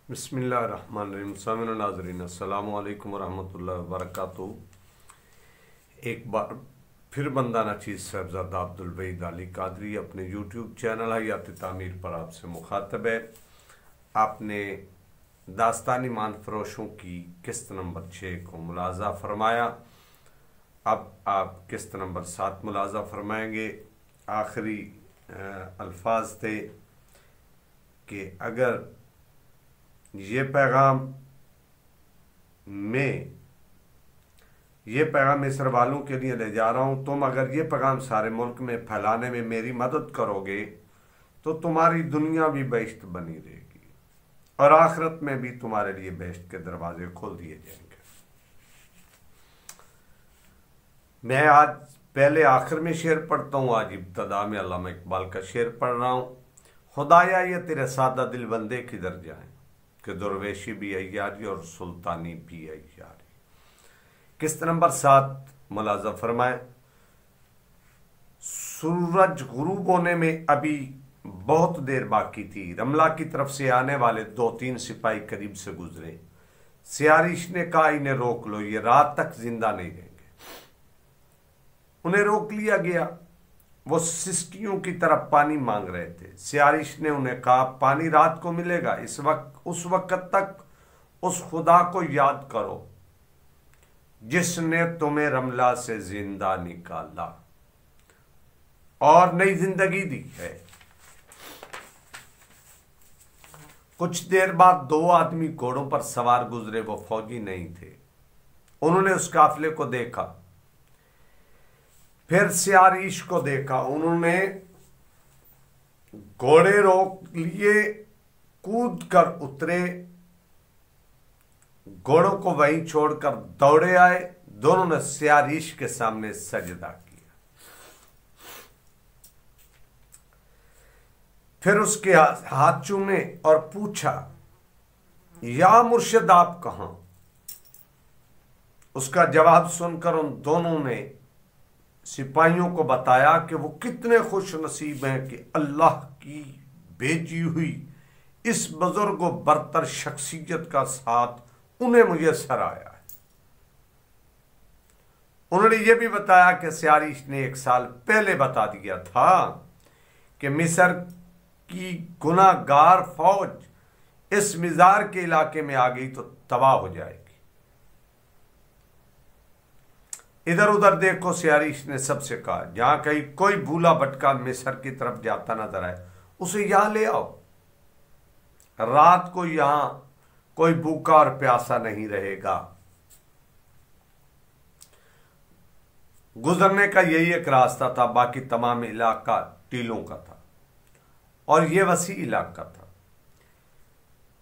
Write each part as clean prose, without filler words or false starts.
बिस्मिल्लाहिर्रहमानिर्रहीम। सामिन नाज़रीन, अस्सलामु अलैकुम वरहमतुल्लाहि वबरकातुहू। एक बार फिर बंदा नचीज़ साहबजादा अब्दुल वहीद अली कादरी अपने यूट्यूब चैनल हयात तामीर पर आपसे मुखातब है। आपने दास्तानी मान फरोशों की किस्त नंबर 6 को मुलाजा फरमाया। अब आप किस्त नंबर 7 मुलाजा फरमाएंगे। आखिरी अल्फाज थे कि अगर ये पैगाम मिस्र वालों के लिए ले जा रहा हूँ, तुम अगर ये पैगाम सारे मुल्क में फैलाने में मेरी मदद करोगे तो तुम्हारी दुनिया भी बेहश्त बनी रहेगी और आखिरत में भी तुम्हारे लिए बेहश्त के दरवाजे खोल दिए जाएंगे। मैं आज पहले आखिर में शेर पढ़ता हूँ। आज इब्तदा में अल्लामा इकबाल का शेर पढ़ रहा हूँ। खुदाया ये तेरे सादा दिल बंदे किधर जाएं कि दुर्वेशी भी अय्यारी और सुल्तानी भी अय्यारी। किस्त नंबर 7 मुलाजा फरमाए। सूरज गुरूब होने में अभी बहुत देर बाकी थी। रमला की तरफ से आने वाले 2-3 सिपाही करीब से गुजरे। सियारिश ने कहा, इन्हें रोक लो, ये रात तक जिंदा नहीं रहेंगे। उन्हें रोक लिया गया। वो सिस्कियों की तरफ पानी मांग रहे थे। सियारिश ने उन्हें कहा, पानी रात को मिलेगा। उस वक्त तक उस खुदा को याद करो जिसने तुम्हें रमला से जिंदा निकाला और नई जिंदगी दी है। कुछ देर बाद 2 आदमी घोड़ों पर सवार गुजरे। वो फौजी नहीं थे। उन्होंने उस काफिले को देखा, फिर सियारिश को देखा। उन्होंने घोड़े रोक लिए, कूद कर उतरे, घोड़ों को वहीं छोड़कर दौड़े आए। दोनों ने सियारिश के सामने सजदा किया। फिर उसके हाथ चूमे और पूछा, या मुर्शिद आप कहां? उसका जवाब सुनकर उन दोनों ने सिपाहियों को बताया कि वो कितने खुश नसीब हैं कि अल्लाह की भेजी हुई इस बुजुर्ग व बरतर शख्सियत का साथ उन्हें मुयस्सर आया है। उन्होंने ये भी बताया कि सियारिश ने 1 साल पहले बता दिया था कि मिस्र की गुनाहगार फौज इस मिजार के इलाके में आ गई तो तबाह हो जाएगी। इधर उधर देखो, सियारिश ने सबसे कहा, जहां कहीं कोई भूला भटका मिस्र की तरफ जाता नजर आए उसे यहां ले आओ। रात को यहां कोई भूखा और प्यासा नहीं रहेगा। गुजरने का यही एक रास्ता था, बाकी तमाम इलाका टीलों का था और यह वसी इलाका था।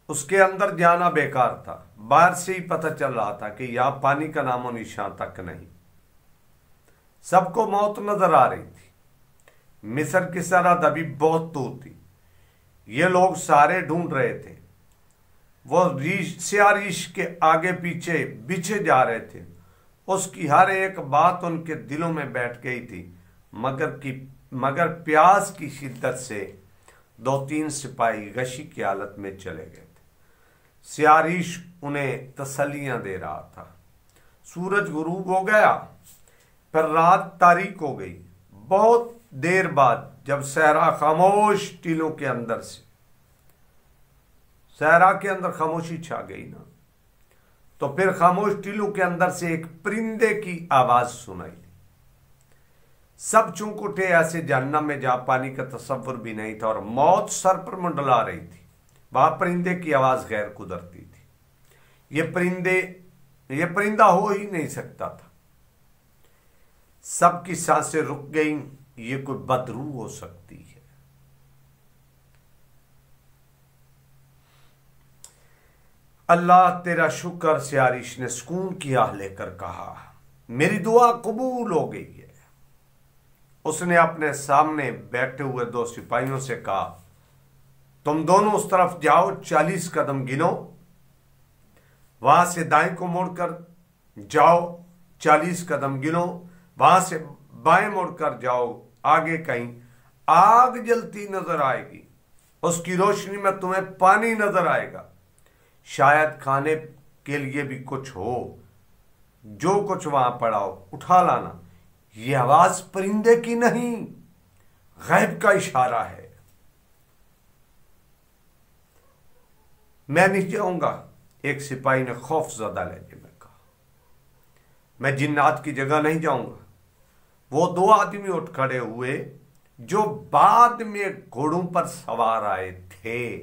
उसके अंदर जाना बेकार था। बाहर से ही पता चल रहा था कि यहां पानी का नामो निशान तक नहीं। सबको मौत नजर आ रही थी। मिस्र की सरहद अभी बहुत दूर थी। ये लोग सारे ढूंढ रहे थे। वो सियारिश के आगे पीछे बिछे जा रहे थे। उसकी हर एक बात उनके दिलों में बैठ गई थी। मगर प्यास की शिद्दत से 2-3 सिपाही गशी की हालत में चले गए थे। सियारिश उन्हें तसल्लियां दे रहा था। सूरज गुरूब हो गया, फिर रात तारीक हो गई। बहुत देर बाद जब सहरा खामोश टीलों के अंदर से, सहरा के अंदर खामोशी छा गई ना, तो फिर खामोश टीलों के अंदर से एक परिंदे की आवाज सुनाई दी। सब चूक उठे। ऐसे जहन्नम में जहां पानी का तस्वुर भी नहीं था और मौत सर पर मंडला रही थी, वहां परिंदे की आवाज गैर कुदरती थी। ये परिंदा हो ही नहीं सकता था। सबकी सांसें रुक गईं। ये कोई बदरू हो सकती है। अल्लाह तेरा शुक्र, सियारिश ने सुकून की आह लेकर कहा, मेरी दुआ कबूल हो गई है। उसने अपने सामने बैठे हुए 2 सिपाहियों से कहा, तुम दोनों उस तरफ जाओ, 40 कदम गिनो, वहां से दाएं को मुड़कर जाओ, 40 कदम गिनो, वहां से बाएं मुड़कर जाओ, आगे कहीं आग जलती नजर आएगी, उसकी रोशनी में तुम्हें पानी नजर आएगा। शायद खाने के लिए भी कुछ हो, जो कुछ वहां पड़ा हो उठा लाना। यह आवाज परिंदे की नहीं, गैब का इशारा है। मैं नहीं जाऊंगा, एक सिपाही ने खौफजदा लहजे में कहा। मैं जिन्नात की जगह नहीं जाऊंगा। वो दो आदमी उठ खड़े हुए जो बाद में घोड़ों पर सवार आए थे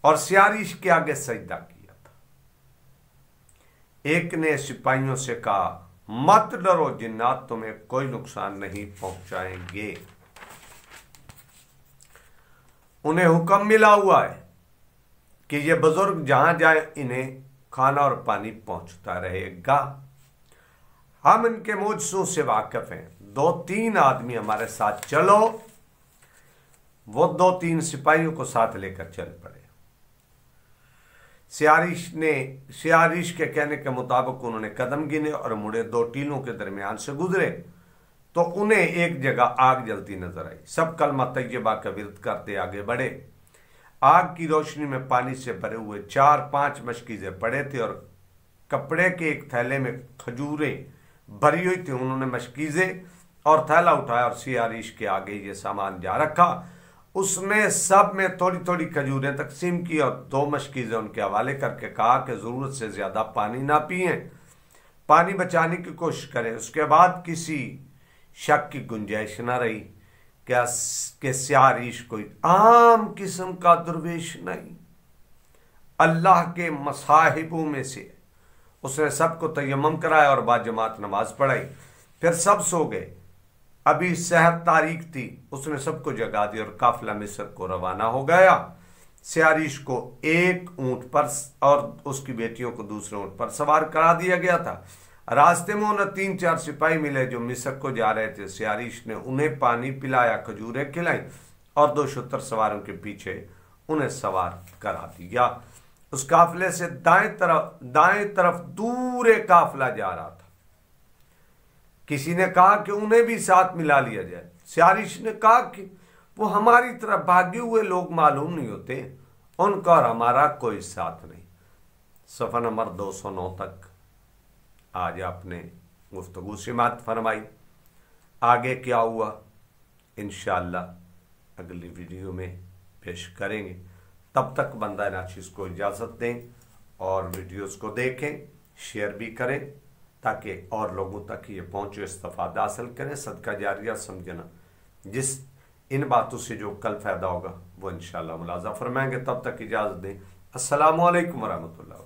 और सियारिश के आगे सजदा किया था। एक ने सिपाहियों से कहा, मत डरो, जिन्नात तुम्हें कोई नुकसान नहीं पहुंचाएंगे। उन्हें हुक्म मिला हुआ है कि ये बुजुर्ग जहां जाए इन्हें खाना और पानी पहुंचता रहेगा। हम इनके मौजूद से वाकिफ हैं। 2-3 आदमी हमारे साथ चलो। वो 2-3 सिपाहियों को साथ लेकर चल पड़े। सियारिश के कहने के मुताबिक उन्होंने कदम गिने और मुड़े 2 टीलों के दरमियान से गुजरे तो उन्हें एक जगह आग जलती नजर आई। सब कलमा तैयबा का विरद करते आगे बढ़े। आग की रोशनी में पानी से भरे हुए 4-5 मशकीज़े पड़े थे और कपड़े के एक थैले में खजूरें भरी हुई थी। उन्होंने मशकीज़े और थैला उठाया और सियारिश के आगे ये सामान जा रखा। उसने सब में थोड़ी थोड़ी खजूरें तकसीम की और 2 मशकीज़े उनके हवाले करके कहा कि ज़रूरत से ज़्यादा पानी ना पिए, पानी बचाने की कोशिश करें। उसके बाद किसी शक की गुंजाइश न रही कि सियारिश कोई आम किस्म का दरवेश नहीं, अल्लाह के मसाहिबों में से। उसने सबको तयम्मुम कराया और बाद जमात नमाज पढ़ाई। फिर सब सो गए। अभी सहर तारीख थी। उसने सबको जगा दिया और काफिला मिस्र को रवाना हो गया। सियारिश को एक ऊंट पर और उसकी बेटियों को दूसरे ऊंट पर सवार करा दिया गया था। रास्ते में उन्हें 3-4 सिपाही मिले जो मिस्र को जा रहे थे। सियारिश ने उन्हें पानी पिलाया, खजूरें खिलाई और 2 शुतर सवारों के पीछे उन्हें सवार करा दिया। उस काफिले से दाएं तरफ दूर एक काफिला जा रहा था। किसी ने कहा कि उन्हें भी साथ मिला लिया जाए। सियारिश ने कहा कि वो हमारी तरफ भागे हुए लोग मालूम नहीं होते, उनका और हमारा कोई साथ नहीं। सफ़ा नंबर 209 तक आज आपने गुफ्तगू समाअत फरमाई। आगे क्या हुआ इंशाअल्लाह अगली वीडियो में पेश करेंगे। तब तक बंदा नाचीज़ को इजाज़त दें और वीडियोस को देखें, शेयर भी करें ताकि और लोगों तक ये पहुँचे, इस्तिफ़ादा हासिल करें, सदका जारिया समझना। जिस इन बातों से जो कल फ़ायदा होगा वो इंशाअल्लाह मुलाज़ा फरमाएंगे। तब तक इजाज़त दें। अस्सलामु अलैकुम वरहमतुल्लाह।